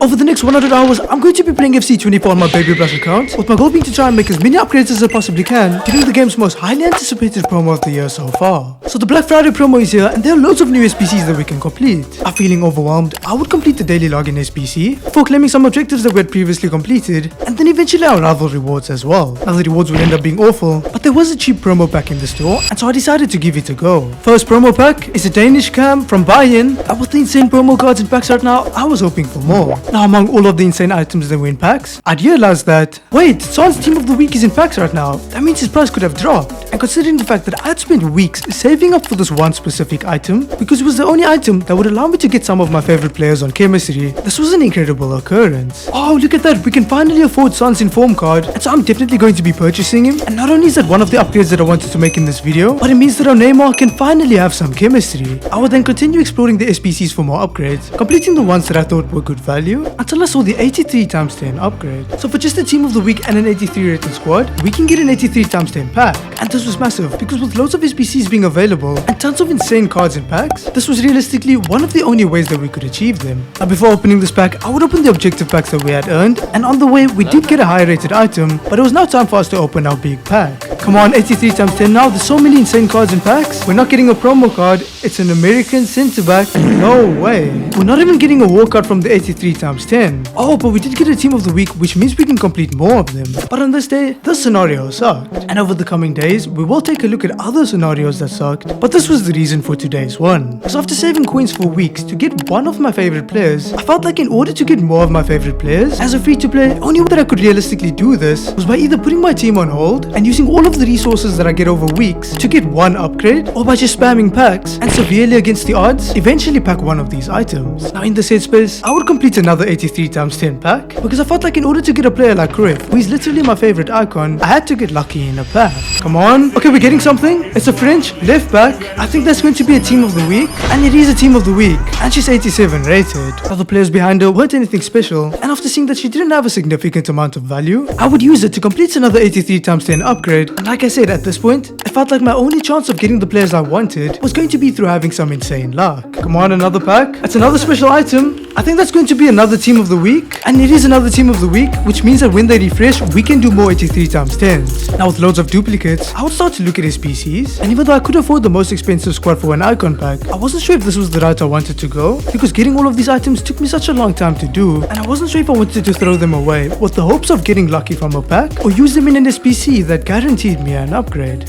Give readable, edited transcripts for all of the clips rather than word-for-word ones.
Over the next 100 hours, I'm going to be playing FC24 on my baby Blushh account, with my goal being to try and make as many upgrades as I possibly can, getting the game's most highly anticipated promo of the year so far. So the Black Friday promo is here, and there are loads of new SBCs that we can complete. I'm feeling overwhelmed. I would complete the daily login SBC, before claiming some objectives that we had previously completed, and then eventually our rival rewards as well. Now the rewards would end up being awful, but there was a cheap promo pack in the store, and so I decided to give it a go. First promo pack is a Danish cam from Bayern, and with the insane promo cards and packs right now, I was hoping for more. Now among all of the insane items that were in packs, I'd realized that, wait, Son's team of the week is in packs right now, that means his price could have dropped. And considering the fact that I had spent weeks saving up for this one specific item, because it was the only item that would allow me to get some of my favorite players on chemistry, this was an incredible occurrence. Oh, look at that, we can finally afford Son's inform card, and so I'm definitely going to be purchasing him. And not only is that one of the upgrades that I wanted to make in this video, but it means that our Neymar can finally have some chemistry. I would then continue exploring the SBCs for more upgrades, completing the ones that I thought were good value, until I saw the 83 times 10 upgrade. So for just a team of the week and an 83 rated squad, we can get an 83 times 10 pack. And this was massive, because with loads of SBCs being available and tons of insane cards and packs, this was realistically one of the only ways that we could achieve them. Now before opening this pack, I would open the objective packs that we had earned, and on the way we did get a high rated item, but it was now time for us to open our big pack. Come on, 83 times 10 now, there's so many insane cards and packs. We're not getting a promo card, it's an American centre back. No way. We're not even getting a war card from the 83 times 10. Oh, but we did get a team of the week, which means we can complete more of them. But on this day, this scenario sucked. And over the coming days, we will take a look at other scenarios that sucked, but this was the reason for today's one. So after saving coins for weeks to get one of my favorite players, I felt like in order to get more of my favorite players, as a free-to-play, only way that I could realistically do this was by either putting my team on hold and using all of the resources that I get over weeks to get one upgrade, or by just spamming packs and severely against the odds, eventually pack one of these items. Now in this headspace, I would complete another 83 times 10 pack, because I felt like in order to get a player like Cruyff, who is literally my favorite icon, I had to get lucky in a pack. Come on. Okay, we're getting something. It's a French left back. I think that's going to be a team of the week, and it is a team of the week, and she's 87 rated. Other players behind her weren't anything special, and after seeing that she didn't have a significant amount of value, I would use it to complete another 83 times 10 upgrade. And like I said, at this point, I felt like my only chance of getting the players I wanted was going to be through having some insane luck. Come on, another pack. That's another special item. I think that's going to be another team of the week, and it is another team of the week, which means that when they refresh, we can do more 83 times 10s. Now with loads of duplicates, I would start to look at SBCs, and even though I could afford the most expensive squad for an icon pack, I wasn't sure if this was the route I wanted to go, because getting all of these items took me such a long time to do, and I wasn't sure if I wanted to throw them away with the hopes of getting lucky from a pack, or use them in an SBC that guaranteed me an upgrade.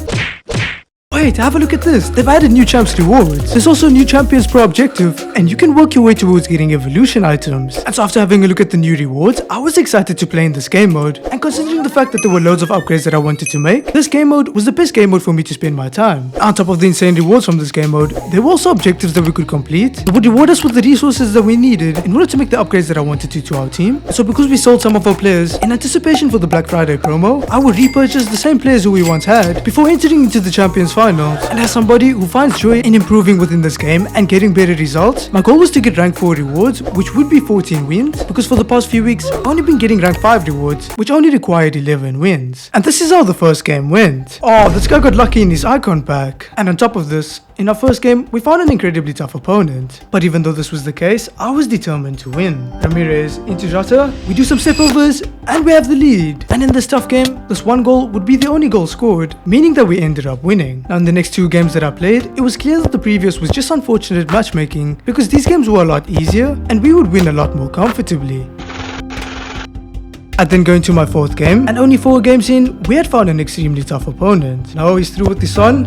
Wait, have a look at this. They've added new champs rewards. There's also new champions per objective, and you can work your way towards getting evolution items. And so after having a look at the new rewards, I was excited to play in this game mode. And considering the fact that there were loads of upgrades that I wanted to make, this game mode was the best game mode for me to spend my time. On top of the insane rewards from this game mode, there were also objectives that we could complete that would reward us with the resources that we needed in order to make the upgrades that I wanted to our team. And so because we sold some of our players in anticipation for the Black Friday promo, I would repurchase the same players who we once had before entering into the Champions Finals. And as somebody who finds joy in improving within this game and getting better results, my goal was to get rank 4 rewards, which would be 14 wins, because for the past few weeks, I've only been getting rank 5 rewards, which only required 11 wins. And this is how the first game went. Oh, this guy got lucky in his icon pack. And on top of this, in our first game, we found an incredibly tough opponent. But even though this was the case, I was determined to win. Ramirez into Jota, we do some step overs, and we have the lead. And in this tough game, this one goal would be the only goal scored, meaning that we ended up winning. Now in the next 2 games that I played, it was clear that the previous was just unfortunate matchmaking, because these games were a lot easier, and we would win a lot more comfortably. I'd then go into my 4th game, and only 4 games in, we had found an extremely tough opponent. Now he's through with the Son,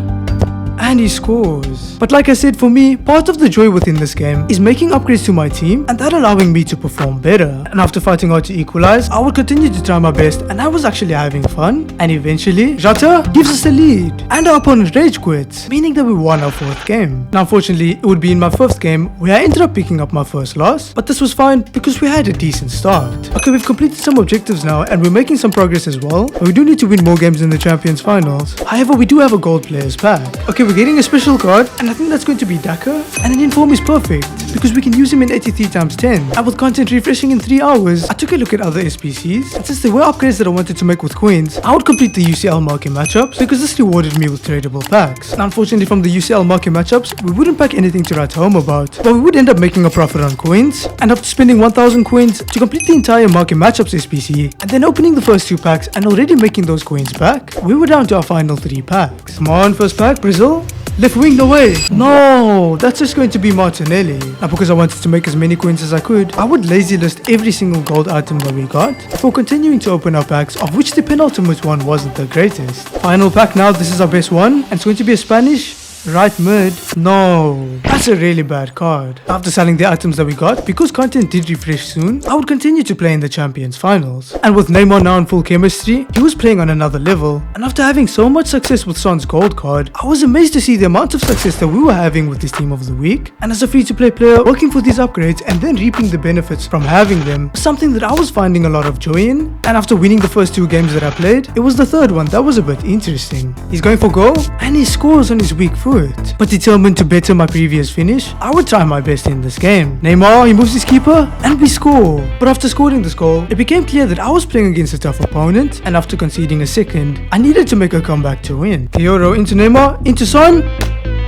and he scores. But like I said, for me, part of the joy within this game is making upgrades to my team and that allowing me to perform better. And after fighting hard to equalize, I would continue to try my best, and I was actually having fun. And eventually, Jota gives us the lead, and our opponent rage quits, meaning that we won our 4th game. Now unfortunately, it would be in my 5th game where I ended up picking up my first loss, but this was fine because we had a decent start. Okay, we've completed some objectives now, and we're making some progress as well, but we do need to win more games in the Champions Finals. However, we do have a gold players pack. Okay, we're getting a special card, and I think that's going to be Daka, and an inform is perfect. because we can use him in 83 times 10. And with content refreshing in 3 hours, I took a look at other SBCs, and since there were upgrades that I wanted to make with coins, I would complete the UCL market matchups because this rewarded me with tradable packs. Now unfortunately from the UCL market matchups, we wouldn't pack anything to write home about, but we would end up making a profit on coins, and after spending 1000 coins to complete the entire market matchups SBC, and then opening the first 2 packs and already making those coins back, we were down to our final 3 packs. Come on, first pack, Brazil. Left wing, no way. No, that's just going to be Martinelli. Now because I wanted to make as many coins as I could, I would lazy list every single gold item that we got before continuing to open our packs, of which the penultimate one wasn't the greatest. Final pack now, this is our best one, and it's going to be a Spanish right mid. No, that's a really bad card. After selling the items that we got, because content did refresh soon, I would continue to play in the Champions Finals. And with Neymar now in full chemistry, he was playing on another level. And after having so much success with Son's gold card, I was amazed to see the amount of success that we were having with this team of the week. And as a free-to-play player, working for these upgrades and then reaping the benefits from having them was something that I was finding a lot of joy in. And after winning the first 2 games that I played, it was the third one that was a bit interesting. He's going for goal, and he scores on his weak foot. But determined to better my previous finish, I would try my best in this game. Neymar, he moves his keeper, and we score. But after scoring this goal, it became clear that I was playing against a tough opponent, and after conceding a second, I needed to make a comeback to win. Euro into Neymar, into Son,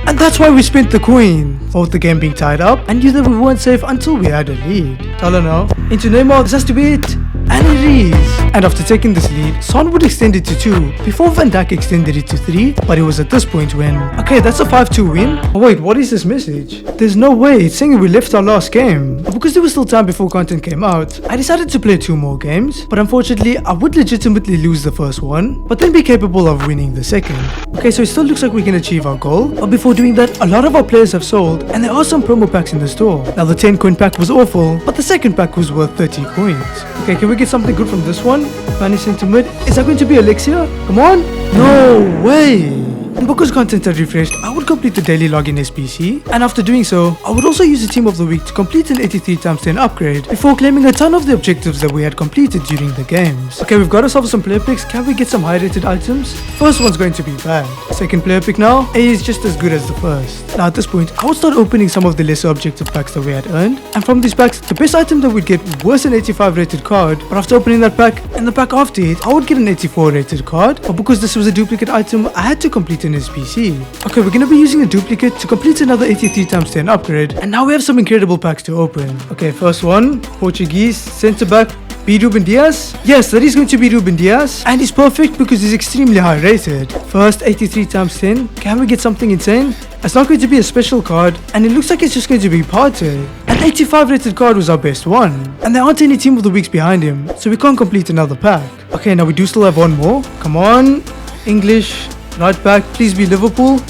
and that's why we spent the coin. With the game being tied up, I knew that we weren't safe until we had a lead. Tala now, into Neymar, this has to be it. And it is. And after taking this lead, Son would extend it to 2 before Van Dijk extended it to 3, but it was at this point when, okay, that's a 5-2 win. Oh wait, what is this message? There's no way, it's saying we left our last game. But because there was still time before content came out, I decided to play 2 more games, but unfortunately I would legitimately lose the first one, but then be capable of winning the second. Okay, so it still looks like we can achieve our goal, but before doing that, a lot of our players have sold, and there are some promo packs in the store. Now the 10 coin pack was awful, but the second pack was worth 30 coins. Okay, can we get something good from this one? Spanish into mid. Is that going to be Alexia? Come on. No way. And because content had refreshed, I would complete the daily login SBC, and after doing so, I would also use the team of the week to complete an 83 times 10 upgrade before claiming a ton of the objectives that we had completed during the games. Okay, we've got ourselves some player picks. Can we get some high rated items? First one's going to be bad. Second player pick now, A is just as good as the first. Now at this point, I would start opening some of the lesser objective packs that we had earned, and from these packs, the best item that we'd get was an 85 rated card, but after opening that pack, and the pack after it, I would get an 84 rated card, but because this was a duplicate item, I had to complete an SBC. Okay, we're gonna be using a duplicate to complete another 83 times 10 upgrade, and now we have some incredible packs to open. Okay, first one, Portuguese, centre back, be Ruben Diaz? Yes, that is going to be Ruben Diaz, and he's perfect because he's extremely high rated. First 83 times 10, can we get something insane? It's not going to be a special card, and it looks like it's just going to be Partey. An 85 rated card was our best one, and there aren't any team of the weeks behind him, so we can't complete another pack. Okay, now we do still have one more. Come on, English, right back, please be Liverpool.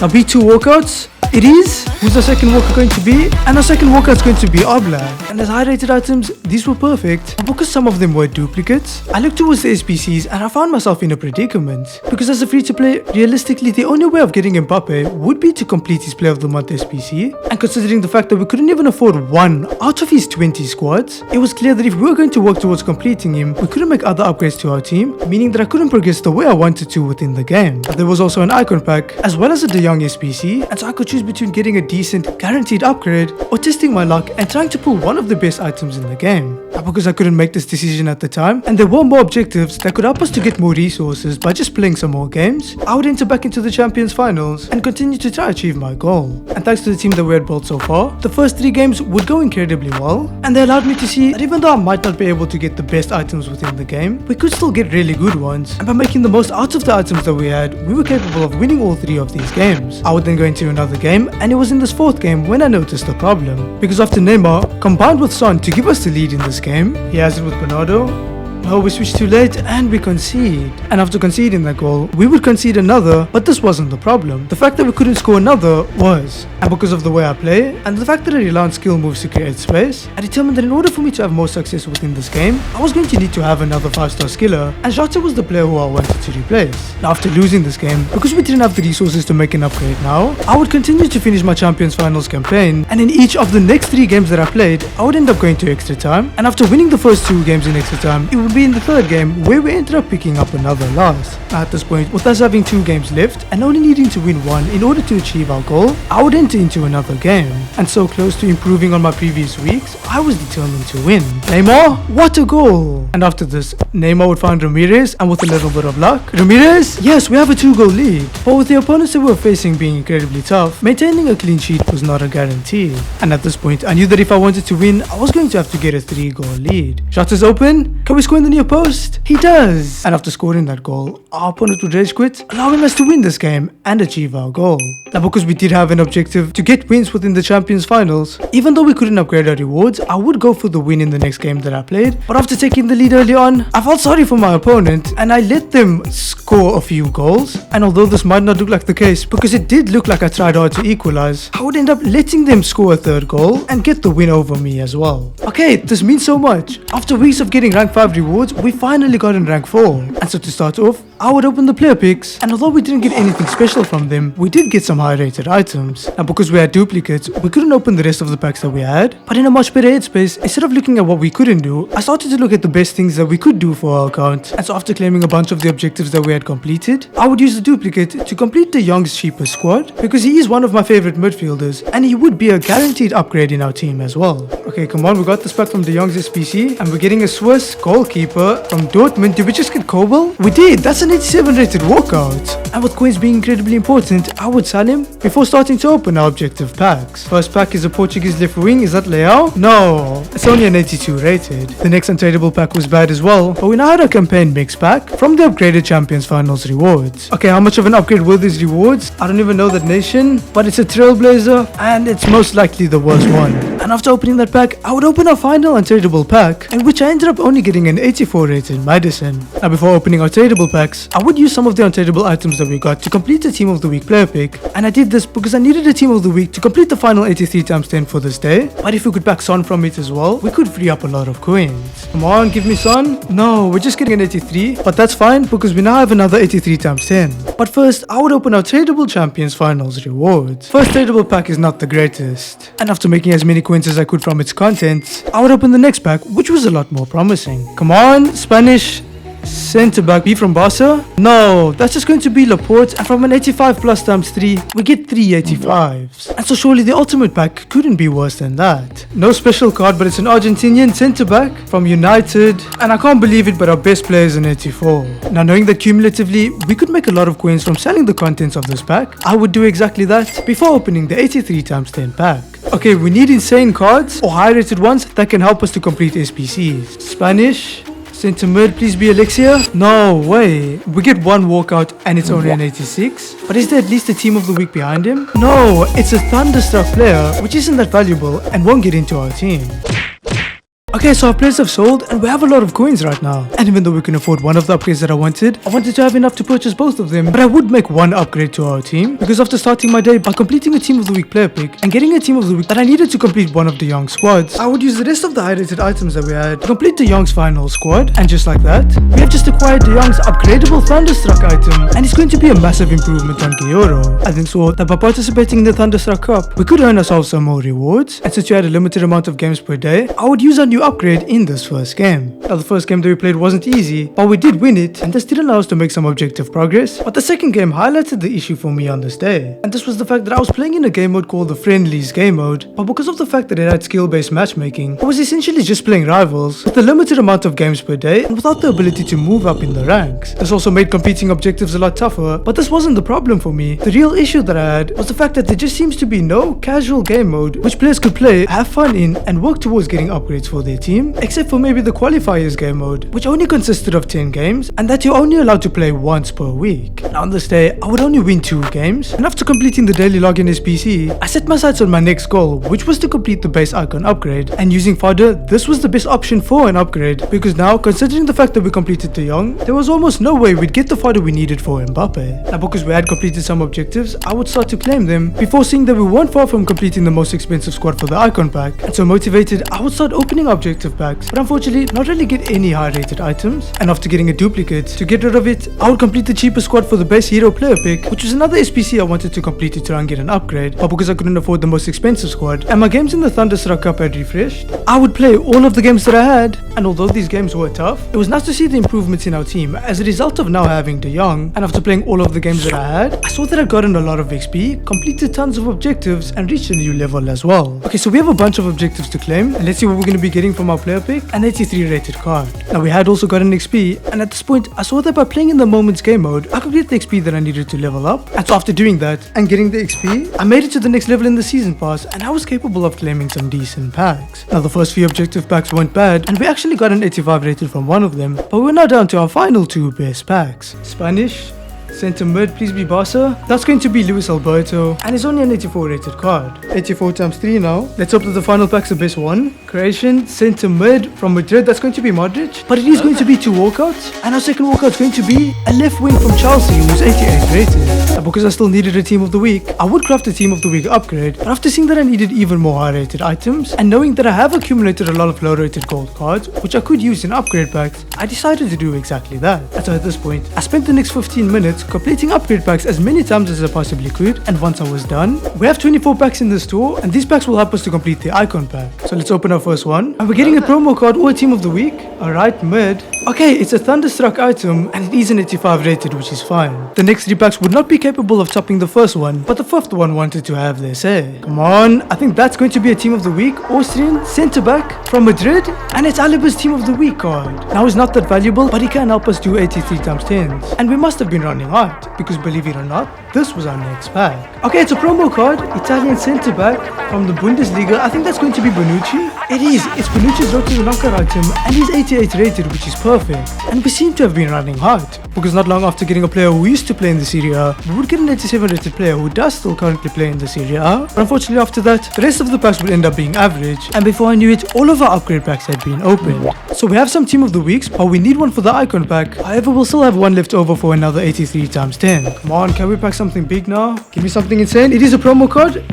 Now be 2 walkouts. It is. Who's our second walker going to be? And our second walkout's going to be Oblak. And as high rated items, these were perfect. But because some of them were duplicates, I looked towards the SBCs and I found myself in a predicament. Because as a free to play, realistically the only way of getting Mbappe would be to complete his Player of the Month SBC. And considering the fact that we couldn't even afford 1 out of his 20 squads, it was clear that if we were going to work towards completing him, we couldn't make other upgrades to our team, meaning that I couldn't progress the way I wanted to within the game. But there was also an icon pack, as well as a De Jong SBC, and so I could choose between getting a decent guaranteed upgrade or testing my luck and trying to pull one of the best items in the game. But because I couldn't make this decision at the time, and there were more objectives that could help us to get more resources by just playing some more games, I would enter back into the Champions Finals and continue to try achieve my goal. And thanks to the team that we had built so far, the first 3 games would go incredibly well, and they allowed me to see that even though I might not be able to get the best items within the game, we could still get really good ones, and by making the most out of the items that we had, we were capable of winning all 3 of these games. I would then go into another game, and it was in this 4th game when I noticed the problem, because after Neymar combined with Son to give us the lead in this game, he has it with Bernardo. No, we switched too late and we concede. And after conceding that goal, we would concede another, but this wasn't the problem. The fact that we couldn't score another was. And because of the way I play, and the fact that I rely on skill moves to create space, I determined that in order for me to have more success within this game, I was going to need to have another 5-star skiller, and Jota was the player who I wanted to replace. Now after losing this game, because we didn't have the resources to make an upgrade now, I would continue to finish my Champions Finals campaign, and in each of the next 3 games that I played, I would end up going to extra time, and after winning the first 2 games in extra time, it it'll be in the third game where we ended up picking up another loss. At this point, with us having 2 games left and only needing to win 1 in order to achieve our goal, I would enter into another game. And so close to improving on my previous weeks, I was determined to win. Neymar, what a goal! And after this, Neymar would find Ramirez, and with a little bit of luck, Ramirez, yes, we have a 2-goal lead. But with the opponents that we were facing being incredibly tough, maintaining a clean sheet was not a guarantee. And at this point, I knew that if I wanted to win, I was going to have to get a 3-goal lead. Shot is open. Can we score in the near post? He does. And after scoring that goal, our opponent would rage quit, allowing us to win this game and achieve our goal. Now, because we did have an objective to get wins within the Champions Finals, even though we couldn't upgrade our rewards, I would go for the win in the next game that I played. But after taking the lead early on, I felt sorry for my opponent and I let them score a few goals. And although this might not look like the case, because it did look like I tried hard to equalize, I would end up letting them score a 3rd goal and get the win over me as well. Okay, this means so much. After weeks of getting rank 5 rewards, we finally got in rank 4. And so to start off, I would open the player picks, and although we didn't get anything special from them, we did get some high rated items. Now because we had duplicates, we couldn't open the rest of the packs that we had, but in a much better headspace, instead of looking at what we couldn't do, I started to look at the best things that we could do for our account. And so after claiming a bunch of the objectives that we had completed, I would use the duplicate to complete De Jong's cheapest squad, because he is one of my favorite midfielders, and he would be a guaranteed upgrade in our team as well. Okay, come on, we got this pack from De Jong's SBC, and we're getting a Swiss goalkeeper from Dortmund. Did we just get Kobel? We did. That's an 87 rated walkout. And with coins being incredibly important, I would sell him before starting to open our objective packs. First pack is a Portuguese left wing. Is that Leao? No, it's only an 82 rated. The next untradeable pack was bad as well, but we now had a campaign mix pack from the upgraded Champions Finals rewards. Okay, how much of an upgrade were these rewards? I don't even know that nation, but it's a Trailblazer and it's most likely the worst one. And after opening that pack, I would open our final untradeable pack, in which I ended up only getting an 84 rated Madison. Now before opening our tradable packs, I would use some of the untradeable items that we got to complete the Team of the Week player pick, and I did this because I needed a Team of the Week to complete the final 83 times 10 for this day. But if we could pack Son from it as well, we could free up a lot of coins. Come on, give me Son. No, we're just getting an 83, but that's fine because we now have another 83 times 10. But first, I would open our tradable Champions Finals rewards. First tradable pack is not the greatest, and after making as many coins as I could from its contents, I would open the next pack, which was a lot more promising. Come on, Spanish centre back B from Barca? No, that's just going to be Laporte, and from an 85 plus times 3, we get 3 85s. And so surely the ultimate pack couldn't be worse than that. No special card, but it's an Argentinian centre back from United, and I can't believe it, but our best player is an 84. Now knowing that cumulatively, we could make a lot of coins from selling the contents of this pack, I would do exactly that before opening the 83 times 10 pack. Okay, we need insane cards or high rated ones that can help us to complete SBCs. Spanish centre mid, please be Alexia. No way. We get one walkout and it's only an 86. But is there at least a Team of the Week behind him? No, it's a Thunderstruck player, which isn't that valuable and won't get into our team. Okay, so our players have sold and we have a lot of coins right now. And even though we can afford one of the upgrades that I wanted to have enough to purchase both of them. But I would make one upgrade to our team, because after starting my day by completing a Team of the Week player pick and getting a Team of the Week that I needed to complete one of De Jong's squads, I would use the rest of the high rated items that we had to complete De Jong's final squad. And just like that, we have just acquired De Jong's upgradable Thunderstruck item, and it's going to be a massive improvement on Gayoro. I then saw that by participating in the Thunderstruck Cup, we could earn ourselves some more rewards, and since we had a limited amount of games per day, I would use our new upgrade in this first game. Now the first game that we played wasn't easy, but we did win it, and this did allow us to make some objective progress. But the second game highlighted the issue for me on this day, and this was the fact that I was playing in a game mode called the Friendlies game mode, but because of the fact that it had skill-based matchmaking, I was essentially just playing rivals with a limited amount of games per day and without the ability to move up in the ranks. This also made completing objectives a lot tougher, but this wasn't the problem for me. The real issue that I had was the fact that there just seems to be no casual game mode which players could play, have fun in, and work towards getting upgrades for their team, except for maybe the Qualifiers game mode, which only consisted of 10 games and that you're only allowed to play once per week. Now on this day, I would only win 2 games, and after completing the daily login SBC, I set my sights on my next goal, which was to complete the base icon upgrade. And using fodder, this was the best option for an upgrade, because now, considering the fact that we completed De Jong, there was almost no way we'd get the fodder we needed for Mbappe. Now because we had completed some objectives, I would start to claim them before seeing that we weren't far from completing the most expensive squad for the icon pack, and so motivated, I would start opening up objective packs, but unfortunately not really get any high rated items. And after getting a duplicate, to get rid of it, I would complete the cheaper squad for the best hero player pick, which was another SBC I wanted to complete to try and get an upgrade, but because I couldn't afford the most expensive squad, and my games in the Thunderstruck Cup had refreshed, I would play all of the games that I had, and although these games were tough, it was nice to see the improvements in our team as a result of now having De Jong, and after playing all of the games that I had, I saw that I'd gotten a lot of XP, completed tons of objectives, and reached a new level as well. Okay, so we have a bunch of objectives to claim, and let's see what we're going to be getting from our player pick, an 83 rated card. Now we had also gotten XP, and at this point, I saw that by playing in the Moments game mode, I could get the XP that I needed to level up, and so after doing that, and getting the XP, I made it to the next level in the season pass, and I was capable of claiming some decent packs. Now the first few objective packs weren't bad, and we actually got an 85 rated from one of them, but we're now down to our final two best packs. Spanish, center mid, please be Barca. That's going to be Luis Alberto, and it's only an 84 rated card. 84 times 3 now. Let's hope that the final pack's the best one. Croatian, center mid from Madrid, that's going to be Modric, but it is going to be two walkouts, and our second walkout's going to be a left wing from Chelsea who's 88 rated. And because I still needed a team of the week, I would craft a team of the week upgrade, but after seeing that I needed even more high rated items, and knowing that I have accumulated a lot of low rated gold cards, which I could use in upgrade packs, I decided to do exactly that. And so at this point, I spent the next 15 minutes completing upgrade packs as many times as I possibly could, and once I was done, we have 24 packs in the store, and these packs will help us to complete the icon pack. So let's open our first one, and we're getting a promo card or a team of the week. Alright, mid. Okay, it's a Thunderstruck item, and it is an 85 rated, which is fine. The next 3 packs would not be capable of topping the first one, but the 5th one wanted to have their say. Come on, I think that's going to be a team of the week. Austrian, centre back from Madrid, and it's Aliba's team of the week card. Now he's not that valuable, but he can help us do 83 times 10s, and we must have been running hot, because believe it or not, this was our next pack. Okay, it's a promo card, Italian centre back from the Bundesliga. I think that's going to be Bonucci. It is, it's Bonucci's Rocky Knocker item, and he's 88 rated, which is perfect. And we seem to have been running hot, because not long after getting a player who used to play in the Serie A, we would get an 87 rated player who does still currently play in the Serie A. But unfortunately after that, the rest of the packs would end up being average, and before I knew it, all of our upgrade packs had been opened. So we have some team of the weeks, but we need one for the icon pack. However, we'll still have one left over for another 83 times 10. Come on, can we pack something big now? Give me something insane. It is a promo card.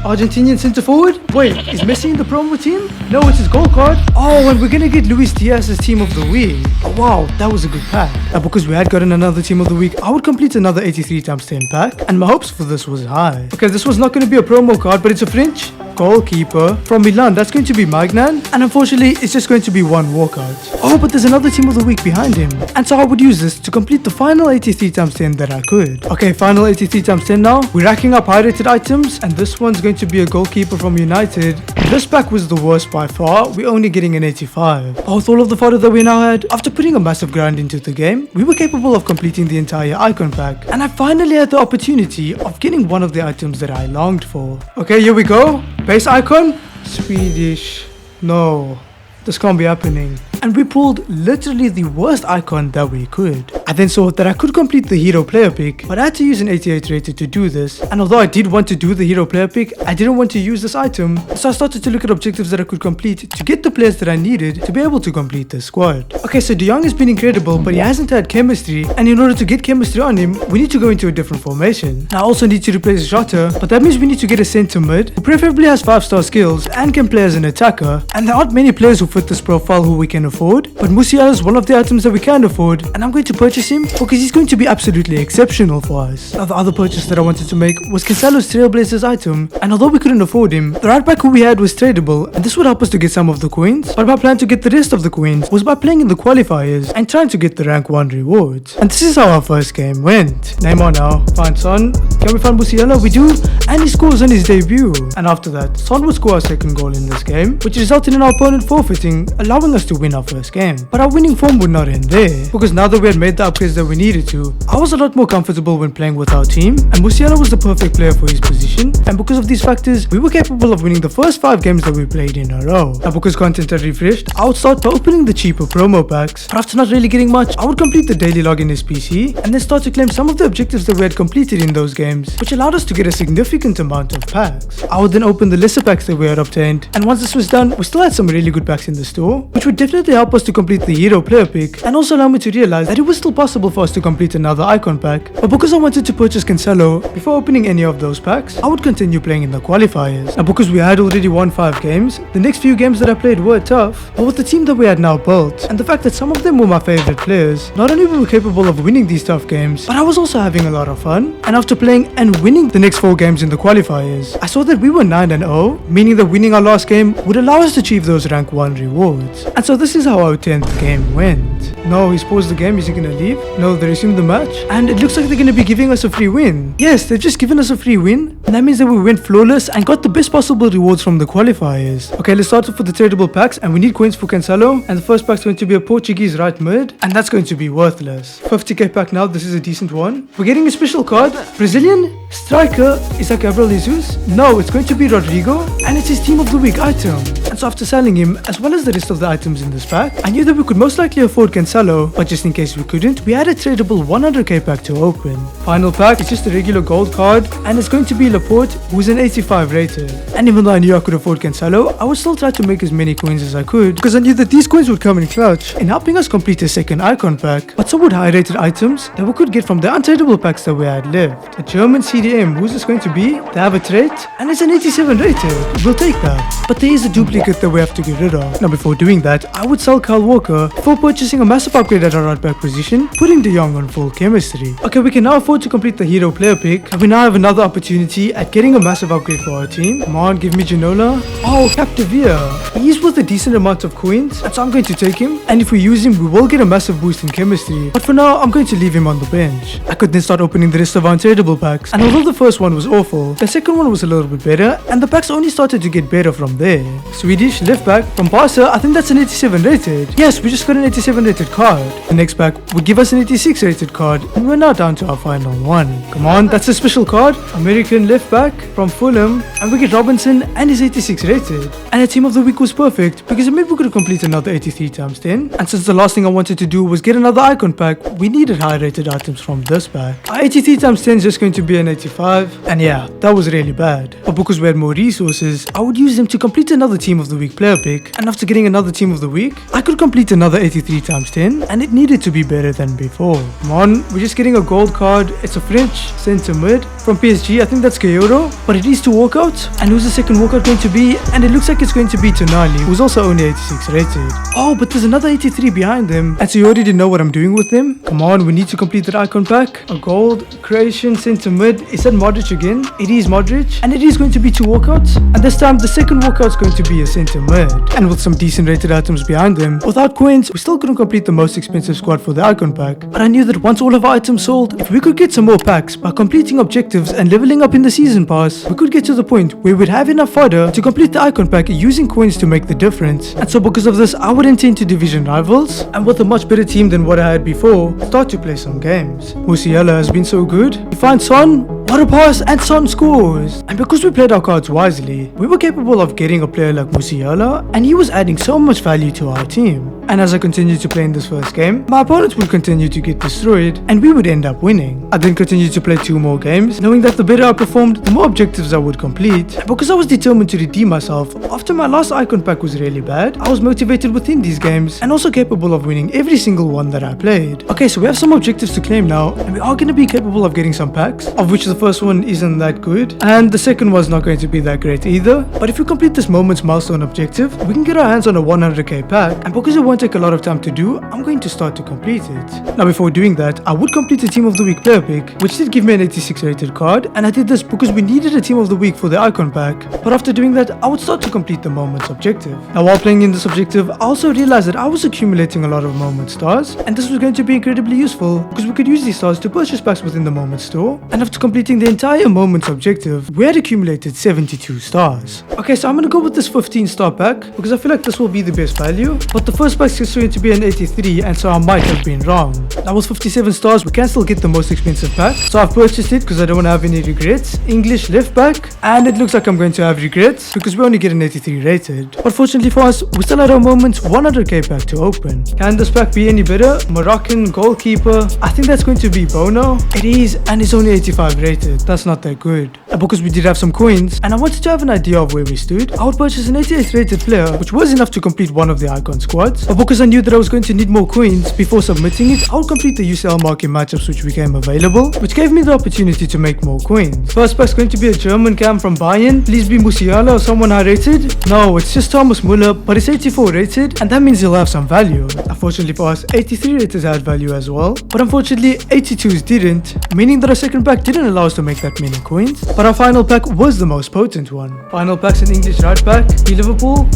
Argentinian centre forward? Wait, is Messi in the promo team? No, it's his gold card. Oh, and we're gonna get Luis Diaz's team of the week. Oh, wow, that was a good pack. And because we had gotten another team of the week, I would complete another 83 times 10 pack, and my hopes for this was high. Okay, this was not gonna be a promo card, but it's a French goalkeeper from Milan. That's going to be Magnan, and unfortunately it's just going to be one walkout. Oh, but there's another team of the week behind him, and so I would use this to complete the final 83 times 10 that I could. Okay, final 83 times 10 now. We're racking up high rated items, and this one's going to be a goalkeeper from United. This pack was the worst by far. We're only getting an 85. But with all of the fodder that we now had, after putting a massive grind into the game, we were capable of completing the entire icon pack, and I finally had the opportunity of getting one of the items that I longed for. Okay, here we go. Base icon, Swedish. No, this can't be happening. And we pulled literally the worst icon that we could. I then saw that I could complete the hero player pick, but I had to use an 88 rated to do this. And although I did want to do the hero player pick, I didn't want to use this item. So I started to look at objectives that I could complete to get the players that I needed to be able to complete the squad. Okay, so De Jong has been incredible, but he hasn't had chemistry. And in order to get chemistry on him, we need to go into a different formation. I also need to replace Jota, but that means we need to get a center mid who preferably has 5-star skills and can play as an attacker. And there aren't many players who fit this profile who we can afford, but Musiala is one of the items that we can afford, and I'm going to purchase him because he's going to be absolutely exceptional for us. Now the other purchase that I wanted to make was Cancelo's Trailblazers item, and although we couldn't afford him, the right back who we had was tradable, and this would help us to get some of the coins, but my plan to get the rest of the coins was by playing in the qualifiers and trying to get the rank 1 rewards. And this is how our first game went. Neymar now, find Son, can we find Musiala? We do, and he scores on his debut. And after that, Son would score our second goal in this game, which resulted in our opponent forfeiting, allowing us to win our first game. But our winning form would not end there, because now that we had made the upgrades that we needed to, I was a lot more comfortable when playing with our team, and Musiala was the perfect player for his position, and because of these factors, we were capable of winning the first 5 games that we played in a row. Now because content had refreshed, I would start by opening the cheaper promo packs, but after not really getting much, I would complete the daily log in SBC, and then start to claim some of the objectives that we had completed in those games, which allowed us to get a significant amount of packs. I would then open the lesser packs that we had obtained, and once this was done, we still had some really good packs in the store, which would definitely decided to help us to complete the hero player pick and also allow me to realize that it was still possible for us to complete another icon pack. But because I wanted to purchase Cancelo before opening any of those packs, I would continue playing in the qualifiers. Now because we had already won 5 games, the next few games that I played were tough, but with the team that we had now built and the fact that some of them were my favorite players, not only were we capable of winning these tough games, but I was also having a lot of fun. And after playing and winning the next 4 games in the qualifiers, I saw that we were 9-0, meaning that winning our last game would allow us to achieve those rank 1 rewards. And so this is how our 10th game went. No, he's paused the game. Is he gonna leave? No, they resumed the match. And it looks like they're gonna be giving us a free win. Yes, they've just given us a free win. And that means that we went flawless and got the best possible rewards from the qualifiers. Okay, let's start off with the tradable packs, and we need coins for Cancelo. And the first pack's going to be a Portuguese right mid, and that's going to be worthless. 50k pack now, this is a decent one. We're getting a special card. Brazilian striker, is that Gabriel Jesus? No, it's going to be Rodrigo, and it's his team of the week item. And so after selling him, as well as the rest of the items in this pack, I knew that we could most likely afford Cancelo, but just in case we couldn't, we had a tradable 100k pack to open. Final pack is just a regular gold card, and it's going to be Laporte, who's an 85 rated. And even though I knew I could afford Cancelo, I would still try to make as many coins as I could, because I knew that these coins would come in clutch in helping us complete a second icon pack, but so would high rated items that we could get from the untradable packs that we had left. A German CDM, who's this going to be? They have a trait, and it's an 87 rated. We'll take that. But there is a duplicate that we have to get rid of. Now before doing that, I would sell Kyle Walker before purchasing a massive upgrade at our right back position, putting De Jong on full chemistry. Okay, we can now afford to complete the hero player pick, and we now have another opportunity at getting a massive upgrade for our team. Come on, give me Ginola. Oh, Capdevere. He's worth a decent amount of coins, and so I'm going to take him. And if we use him, we will get a massive boost in chemistry. But for now, I'm going to leave him on the bench. I could then start opening the rest of our untradable packs, and although the first one was awful, the second one was a little bit better, and the packs only started to get better from there. Swedish left back from Barca, I think that's an 87 rated. Yes, we just got an 87 rated card. The next pack would give us an 86 rated card, and we're now down to our final one. Come on, that's a special card. American left back from Fulham, and we get Robinson, and he's 86 rated. And a team of the week was perfect, because it meant we could complete another 83 times 10. And since the last thing I wanted to do was get another icon pack, we needed high rated items from this pack. Our 83 times 10 is just going to be an 85, and yeah, that was really bad. But because we had more resources, I would use them to complete another team of the week player pick, and after getting another team of the week, I could complete another 83 times 10, and it needed to be better than before. Come on, we're just getting a gold card. It's a French centre mid from PSG, I think that's Kyoto, but it is to walkout. And who's the second walkout going to be? And it looks like it's going to be Tonali, who's also only 86 rated. Oh, but there's another 83 behind them, and so you already know what I'm doing with them. Come on, we need to complete that icon pack. A gold Croatian centre mid. Is that Modric again? It is Modric, and it is going to be 2 walkouts, and this time the second walkout's going to be a centre mid. And with some decent rated items behind them, without coins, we still couldn't complete the most expensive squad for the icon pack. But I knew that once all of our items sold, if we could get some more packs by completing objectives and leveling up in the season pass, we could get to the point where we'd have enough fodder to complete the icon pack using coins to make the difference. And so because of this, I would intend to division rivals, and with a much better team than what I had before, start to play some games. Musiala has been so good. He finds Son, what a pass, and Son scores. And because we played our cards wisely, we were capable of getting a player like Musiala, and he was adding so much value to our team. And as I continued to play in this first game, my opponents would continue to get destroyed, and we would end up winning. I then continued to play 2 more games, knowing that the better I performed, the more objectives I would complete. And because I was determined to redeem myself, after my last icon pack was really bad, I was motivated within these games, and also capable of winning every single one that I played. Okay, so we have some objectives to claim now, and we are going to be capable of getting some packs, of which the first one isn't that good, and the second one's not going to be that great either. But if we complete this moment's milestone objective, we can get our hands on a 100k pack, and because it won't take a lot of time to do, I'm going to start to complete it. Now before doing that, I would complete the team of the week player pick, which did give me an 86 rated card, and I did this because we needed a team of the week for the icon pack. But after doing that, I would start to complete the moment's objective. Now while playing in this objective, I also realized that I was accumulating a lot of moment stars, and this was going to be incredibly useful because we could use these stars to purchase packs within the moment store. And after completing the entire moment's objective, we had accumulated 72 stars. Okay, so I'm gonna go with this 15 star pack because I feel like this will be the best value, but the first pack is going to be an 83, and so I might have been wrong. Now with 57 stars, we can still get the most expensive pack, so I've purchased it because I don't want to have any regrets. English left back, and it looks like I'm going to have regrets because we only get an 83 rated. But fortunately for us, we still had our moments 100k pack to open. Can this pack be any better? Moroccan goalkeeper, I think that's going to be Bono. It is, and it's only 85 rated. rated. That's not that good. And because we did have some coins, and I wanted to have an idea of where we stood, I would purchase an 88 rated player, which was enough to complete one of the icon squads. But because I knew that I was going to need more coins before submitting it, I would complete the UCL market matchups which became available, which gave me the opportunity to make more coins. First pack's going to be a German cam from Bayern. Please be Musiala or someone high rated. No, it's just Thomas Muller, but it's 84 rated, and that means he'll have some value. Unfortunately for us, 83 rated had value as well, but unfortunately 82s didn't, meaning that our second pack didn't allow us to make that many coins, but our final pack was the most potent one. Final pack's an English right back. Be Liverpool?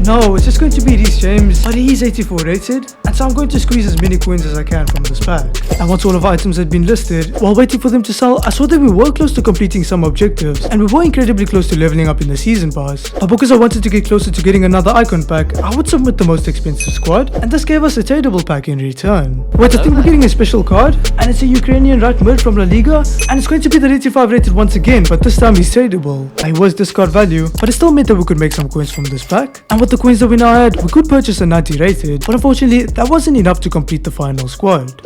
No, it's just going to be Reece James, but he's 84 rated, and so I'm going to squeeze as many coins as I can from this pack. And once all of our items had been listed, while waiting for them to sell, I saw that we were close to completing some objectives, and we were incredibly close to leveling up in the season pass. But because I wanted to get closer to getting another icon pack, I would submit the most expensive squad, and this gave us a tradable pack in return. Wait, I think we're getting a special card, and it's a Ukrainian right mid from La Liga, and it's going to be the 85 rated once again, but this time he's tradable. I was discard value, but it still meant that we could make some coins from this pack, and with the coins that we now had, we could purchase a 90 rated, but unfortunately that wasn't enough to complete the final squad.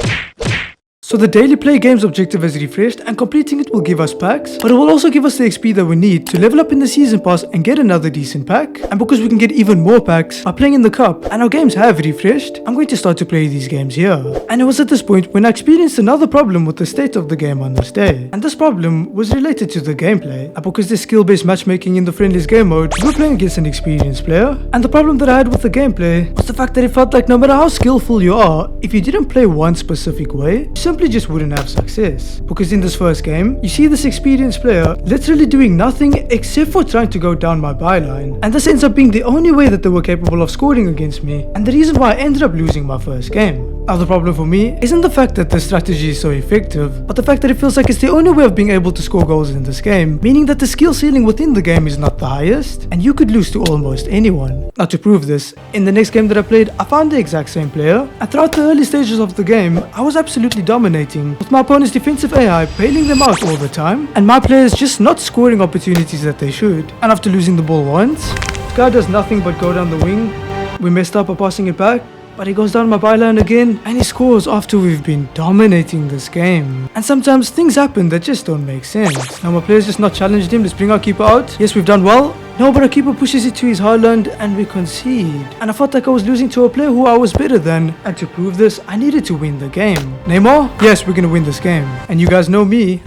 So the daily play games objective is refreshed, and completing it will give us packs, but it will also give us the XP that we need to level up in the season pass and get another decent pack. And because we can get even more packs by playing in the cup and our games have refreshed, I'm going to start to play these games here. And it was at this point when I experienced another problem with the state of the game on this day. And this problem was related to the gameplay. And because there's skill-based matchmaking in the friendlies game mode, we were playing against an experienced player. And the problem that I had with the gameplay was the fact that it felt like no matter how skillful you are, if you didn't play one specific way, you simply just wouldn't have success. Because in this first game, you see this experienced player literally doing nothing except for trying to go down my byline, and this ends up being the only way that they were capable of scoring against me, and the reason why I ended up losing my first game. Now the problem for me isn't the fact that the strategy is so effective, but the fact that it feels like it's the only way of being able to score goals in this game, meaning that the skill ceiling within the game is not the highest, and you could lose to almost anyone. Now to prove this, in the next game that I played, I found the exact same player, and throughout the early stages of the game, I was absolutely dominating, with my opponent's defensive AI bailing them out all the time, and my players just not scoring opportunities that they should. And after losing the ball once, this guy does nothing but go down the wing. We messed up by passing it back, but he goes down my byline again, and he scores after we've been dominating this game. And sometimes things happen that just don't make sense. Now my players just not challenged him. Let's bring our keeper out. Yes, we've done well. No, but our keeper pushes it to his Haaland and we concede. And I felt like I was losing to a player who I was better than. And to prove this, I needed to win the game. Neymar? Yes, we're gonna win this game. And you guys know me,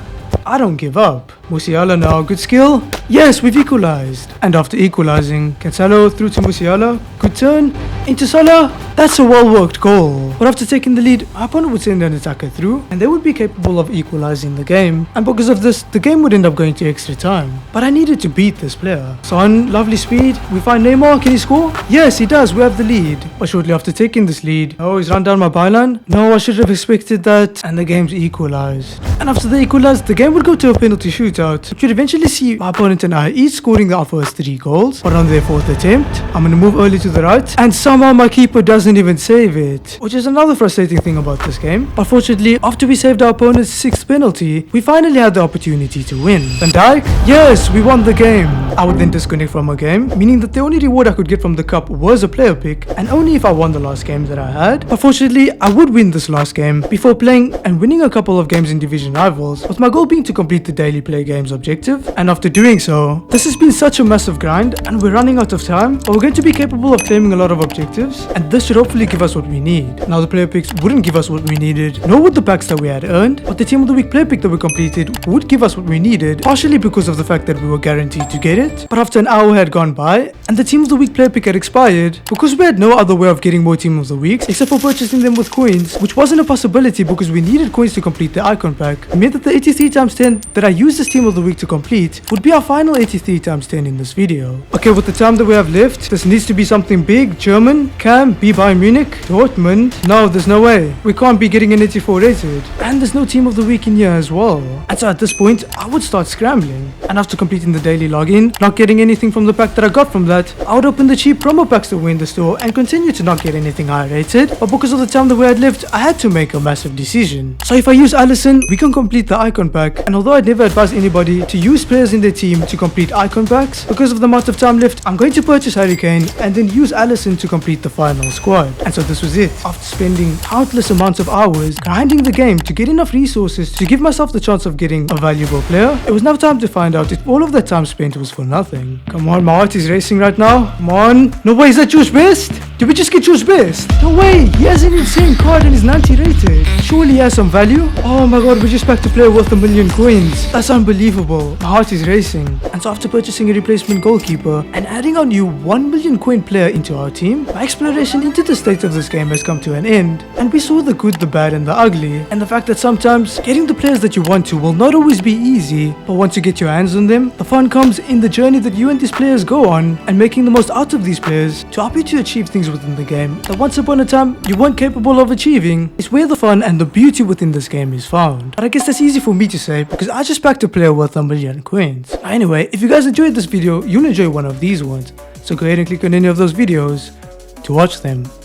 I don't give up. Musiala now, good skill. Yes, we've equalized. And after equalizing, Cancelo through to Musiala. Good turn. Into Salah. That's a well-worked goal. But after taking the lead, my opponent would send an attacker through, and they would be capable of equalizing the game. And because of this, the game would end up going to extra time. But I needed to beat this player. So on lovely speed, we find Neymar. Can he score? Yes, he does. We have the lead. But shortly after taking this lead, oh, he's run down my byline. No, I should have expected that. And the game's equalized. And after the equalized, the game would go to a penalty shootout, which would eventually see my opponent and I each scoring our first 3 goals. But on their 4th attempt, I'm gonna move early to the right, and somehow my keeper doesn't even save it, which is another frustrating thing about this game. But fortunately, after we saved our opponent's 6th penalty, we finally had the opportunity to win. Van Dijk? Yes, we won the game. I would then disconnect from a game, meaning that the only reward I could get from the cup was a player pick, and only if I won the last game that I had. But fortunately, I would win this last game before playing and winning a couple of games in Division rivals, with my goal being to complete the daily play games objective. And after doing so, this has been such a massive grind, and we're running out of time, but we're going to be capable of claiming a lot of objectives, and this should hopefully give us what we need. Now the player picks wouldn't give us what we needed, nor would the packs that we had earned, but the team of the week player pick that we completed would give us what we needed, partially because of the fact that we were guaranteed to get it. But after an hour had gone by, and the team of the week player pick had expired, because we had no other way of getting more team of the weeks except for purchasing them with coins, which wasn't a possibility because we needed coins to complete the icon pack, it meant that the 83 times 10 that I used this team of the week to complete would be our final 83 times 10 in this video. Okay, with the time that we have left, this needs to be something big. German, Cam, B Bayern Munich, Dortmund. No, there's no way. We can't be getting an 84 rated. And there's no team of the week in here as well. And so at this point, I would start scrambling. And after completing the daily login, not getting anything from the pack that I got from that, I would open the cheap promo packs that were in the store and continue to not get anything high rated. But because of the time that we had left, I had to make a massive decision. So if I use Allison, we can complete the icon pack. And although I'd never advise anybody to use players in their team to complete icon packs. Because of the amount of time left, I'm going to purchase Hurricane and then use Allison to complete the final squad. And so this was it. After spending countless amounts of hours grinding the game to get enough resources to give myself the chance of getting a valuable player, it was now time to find out if all of that time spent was for nothing. Come on, my heart is racing right now. Come on. No way, is that Josh Best? Did we just get Josh Best? No way, he has an insane card and is 90 rated. Surely he has some value. Oh my god, we're just back to player worth 1 million coins. That's unbelievable. My heart is racing. And so after purchasing a replacement goalkeeper and adding our new 1 million coin player into our team, my exploration into the state of this game has come to an end. And we saw the good, the bad and the ugly. And the fact that sometimes getting the players that you want to will not always be easy, but once you get your hands on them, the fun comes in the journey that you and these players go on and making the most out of these players to help you to achieve things within the game that once upon a time you weren't capable of achieving. Is where the fun and the beauty within this game is found. But I guess that's easy for me to say because I just backed a player worth 1 million coins. Anyway, if you guys enjoyed this video, you'll enjoy one of these ones. So go ahead and click on any of those videos to watch them.